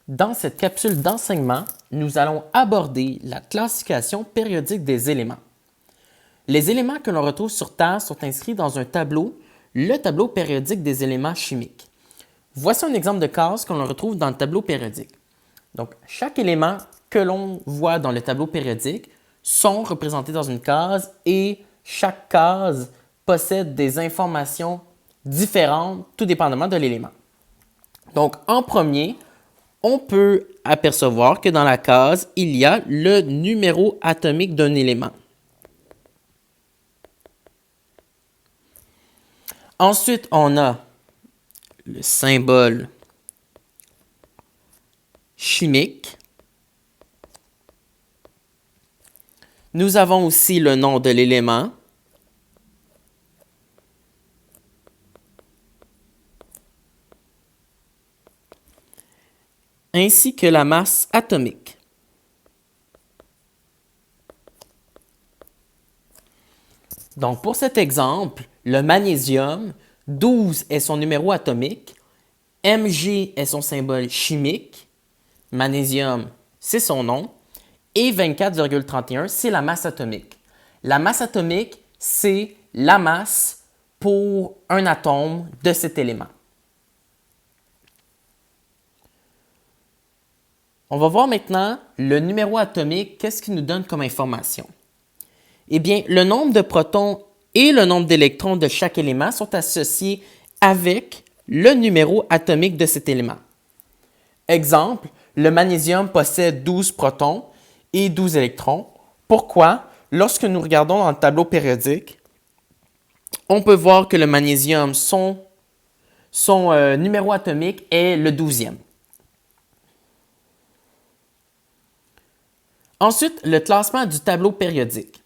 Dans cette capsule d'enseignement, nous allons aborder la classification périodique des éléments. Les éléments que l'on retrouve sur Terre sont inscrits dans un tableau, le tableau périodique des éléments chimiques. Voici un exemple de case que l'on retrouve dans le tableau périodique. Donc, chaque élément que l'on voit dans le tableau périodique sont représentés dans une case et chaque case possède des informations différentes, tout dépendamment de l'élément. Donc, en premier, on peut apercevoir que dans la case, il y a le numéro atomique d'un élément. Ensuite, on a le symbole chimique. Nous avons aussi le nom de l'élément. Ainsi que la masse atomique. Donc, pour cet exemple, le magnésium, 12 est son numéro atomique, Mg est son symbole chimique, magnésium, c'est son nom, et 24,31, c'est la masse atomique. La masse atomique, c'est la masse pour un atome de cet élément. On va voir maintenant le numéro atomique, qu'est-ce qu'il nous donne comme information? Eh bien, le nombre de protons et le nombre d'électrons de chaque élément sont associés avec le numéro atomique de cet élément. Exemple, le magnésium possède 12 protons et 12 électrons. Pourquoi? Lorsque nous regardons dans le tableau périodique, on peut voir que le magnésium, son numéro atomique est le 12e. Ensuite, le classement du tableau périodique.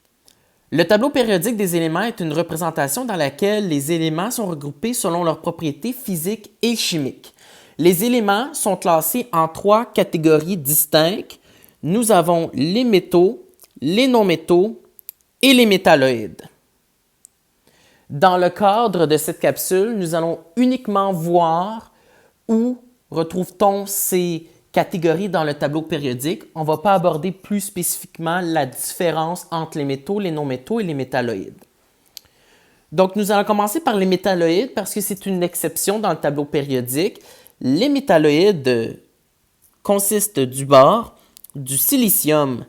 Le tableau périodique des éléments est une représentation dans laquelle les éléments sont regroupés selon leurs propriétés physiques et chimiques. Les éléments sont classés en 3 catégories distinctes. Nous avons les métaux, les non-métaux et les métalloïdes. Dans le cadre de cette capsule, nous allons uniquement voir où retrouve-t-on ces catégories dans le tableau périodique. On ne va pas aborder plus spécifiquement la différence entre les métaux, les non-métaux et les métalloïdes. Donc, nous allons commencer par les métalloïdes parce que c'est une exception dans le tableau périodique. Les métalloïdes consistent du bore, du silicium,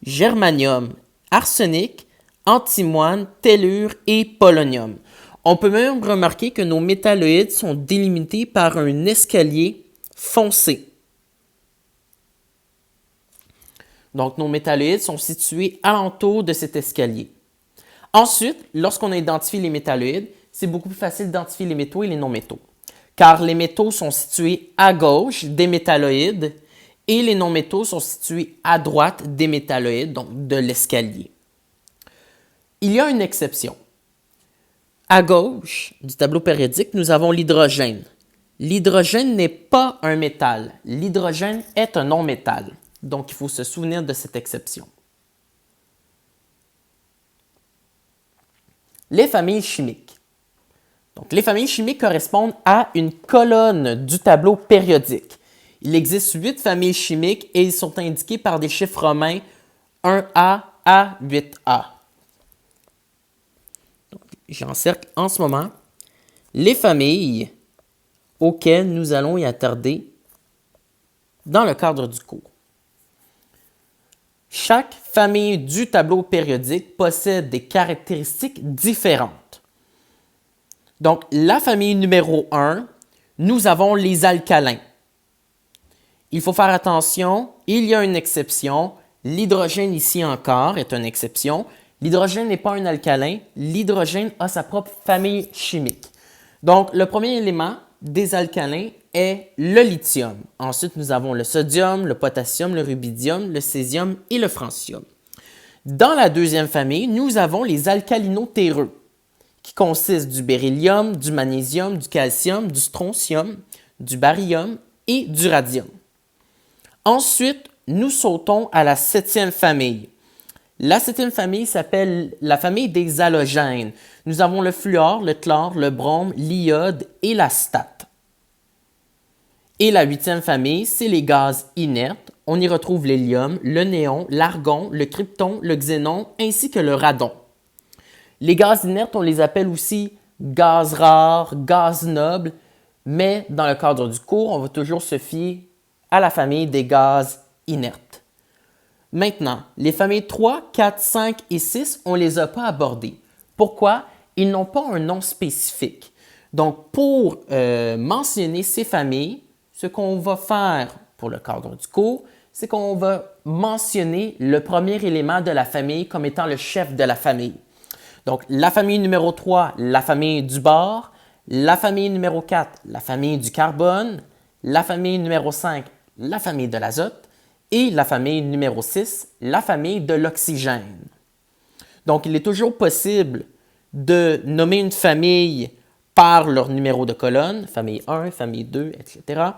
germanium, arsenic, antimoine, tellure et polonium. On peut même remarquer que nos métalloïdes sont délimités par un escalier foncé. Donc, nos métalloïdes sont situés alentour de cet escalier. Ensuite, lorsqu'on a identifié les métalloïdes, c'est beaucoup plus facile d'identifier les métaux et les non-métaux, car les métaux sont situés à gauche des métalloïdes et les non-métaux sont situés à droite des métalloïdes, donc de l'escalier. Il y a une exception. À gauche du tableau périodique, nous avons l'hydrogène. L'hydrogène n'est pas un métal. L'hydrogène est un non-métal. Donc, il faut se souvenir de cette exception. Les familles chimiques. Donc, les familles chimiques correspondent à une colonne du tableau périodique. Il existe 8 familles chimiques et ils sont indiqués par des chiffres romains 1A à 8A. J'encercle en ce moment les familles auxquelles nous allons y attarder dans le cadre du cours. Chaque famille du tableau périodique possède des caractéristiques différentes. Donc, la famille numéro 1, nous avons les alcalins. Il faut faire attention, il y a une exception. L'hydrogène ici encore est une exception. L'hydrogène n'est pas un alcalin. L'hydrogène a sa propre famille chimique. Donc, le premier élément des alcalins est le lithium. Ensuite, nous avons le sodium, le potassium, le rubidium, le césium et le francium. Dans la deuxième famille, nous avons les alcalino-terreux, qui consistent du beryllium, du magnésium, du calcium, du strontium, du baryum et du radium. Ensuite, nous sautons à la 7e famille. La 7e famille s'appelle la famille des halogènes. Nous avons le fluor, le chlore, le brome, l'iode et la state. Et la huitième famille, c'est les gaz inertes. On y retrouve l'hélium, le néon, l'argon, le krypton, le xénon ainsi que le radon. Les gaz inertes, on les appelle aussi gaz rares, gaz nobles, mais dans le cadre du cours, on va toujours se fier à la famille des gaz inertes. Maintenant, les familles 3, 4, 5 et 6, on ne les a pas abordées. Pourquoi? Ils n'ont pas un nom spécifique. Donc, pour mentionner ces familles, ce qu'on va faire pour le cadre du cours, c'est qu'on va mentionner le premier élément de la famille comme étant le chef de la famille. Donc, la famille numéro 3, la famille du bore, la famille numéro 4, la famille du carbone, la famille numéro 5, la famille de l'azote et la famille numéro 6, la famille de l'oxygène. Donc, il est toujours possible de nommer une famille par leur numéro de colonne, famille 1, famille 2, etc.,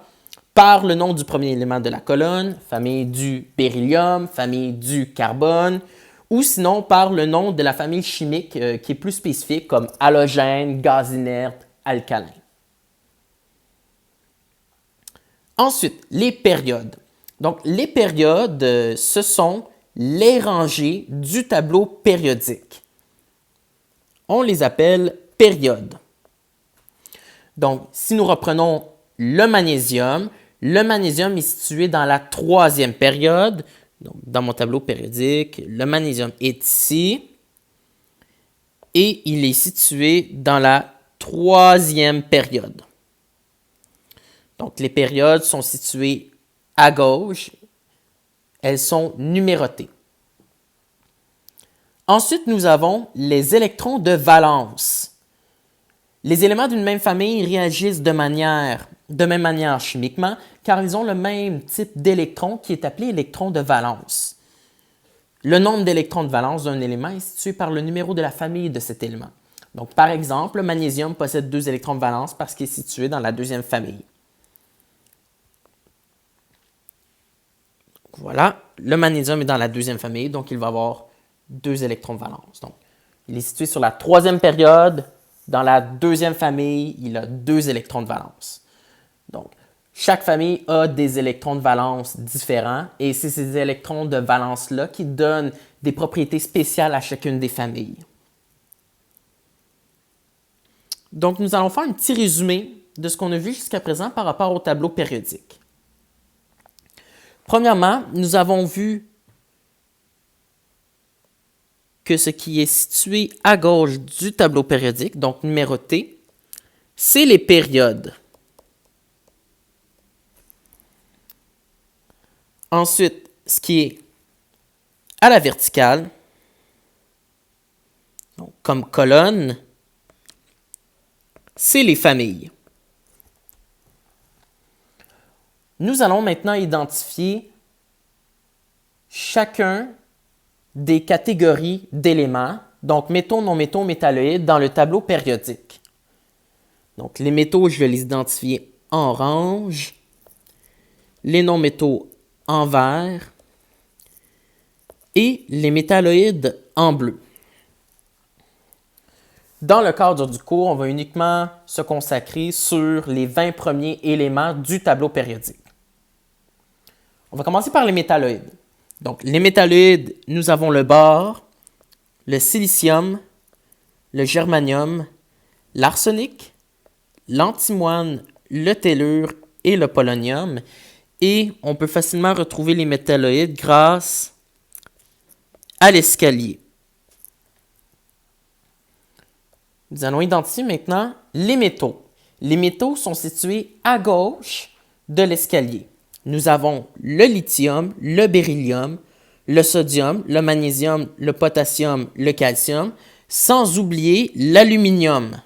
par le nom du premier élément de la colonne, famille du beryllium, famille du carbone, ou sinon par le nom de la famille chimique qui est plus spécifique, comme halogène, gaz inerte, alcalin. Ensuite, les périodes. Donc, les périodes, ce sont les rangées du tableau périodique. On les appelle périodes. Donc, si nous reprenons le magnésium est situé dans la troisième période. Donc, dans mon tableau périodique, le magnésium est ici et il est situé dans la troisième période. Donc, les périodes sont situées à gauche. Elles sont numérotées. Ensuite, nous avons les électrons de valence. Les éléments d'une même famille réagissent de même manière chimiquement, car ils ont le même type d'électron qui est appelé électron de valence. Le nombre d'électrons de valence d'un élément est situé par le numéro de la famille de cet élément. Donc, par exemple, le magnésium possède 2 électrons de valence parce qu'il est situé dans la deuxième famille. Voilà, le magnésium est dans la deuxième famille, donc il va avoir 2 électrons de valence. Donc, il est situé sur la troisième période. Dans la deuxième famille, il a 2 électrons de valence. Donc, chaque famille a des électrons de valence différents et c'est ces électrons de valence-là qui donnent des propriétés spéciales à chacune des familles. Donc, nous allons faire un petit résumé de ce qu'on a vu jusqu'à présent par rapport au tableau périodique. Premièrement, nous avons vu que ce qui est situé à gauche du tableau périodique, donc numéroté, c'est les périodes. Ensuite, ce qui est à la verticale, donc comme colonne, c'est les familles. Nous allons maintenant identifier chacun des catégories d'éléments, donc métaux, non-métaux, métalloïdes, dans le tableau périodique. Donc, les métaux, je vais les identifier en orange, les non-métaux en vert et les métalloïdes en bleu. Dans le cadre du cours, on va uniquement se consacrer sur les 20 premiers éléments du tableau périodique. On va commencer par les métalloïdes. Donc, les métalloïdes, nous avons le bore, le silicium, le germanium, l'arsenic, l'antimoine, le tellure et le polonium. Et on peut facilement retrouver les métalloïdes grâce à l'escalier. Nous allons identifier maintenant les métaux. Les métaux sont situés à gauche de l'escalier. Nous avons le lithium, le beryllium, le sodium, le magnésium, le potassium, le calcium, sans oublier l'aluminium.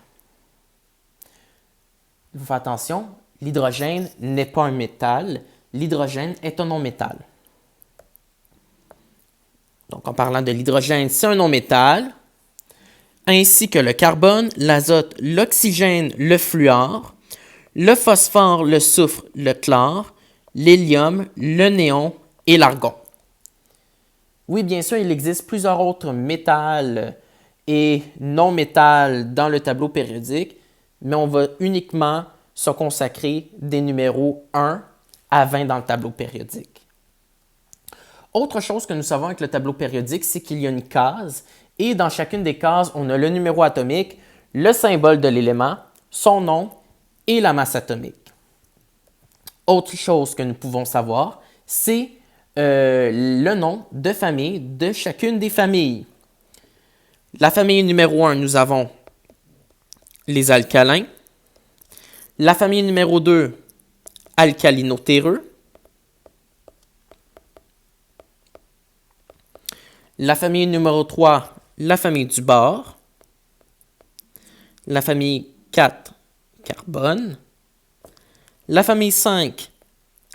Il faut faire attention, l'hydrogène n'est pas un métal, l'hydrogène est un non-métal. Donc, en parlant de l'hydrogène, c'est un non-métal, ainsi que le carbone, l'azote, l'oxygène, le fluor, le phosphore, le soufre, le chlore, l'hélium, le néon et l'argon. Oui, bien sûr, il existe plusieurs autres métals et non-métals dans le tableau périodique, mais on va uniquement sont consacrés des numéros 1 à 20 dans le tableau périodique. Autre chose que nous savons avec le tableau périodique, c'est qu'il y a une case et dans chacune des cases, on a le numéro atomique, le symbole de l'élément, son nom et la masse atomique. Autre chose que nous pouvons savoir, c'est le nom de famille de chacune des familles. La famille numéro 1, nous avons les alcalins. La famille numéro 2, alcalino-terreux. La famille numéro 3, la famille du bore. La famille 4, carbone. La famille 5,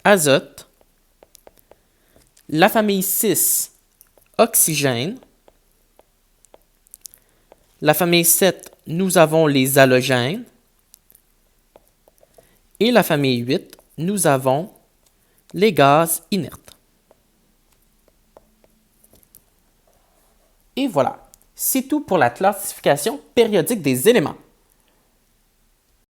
azote. La famille 6, oxygène. La famille 7, nous avons les halogènes. Et la famille 8, nous avons les gaz inertes. Et voilà, c'est tout pour la classification périodique des éléments.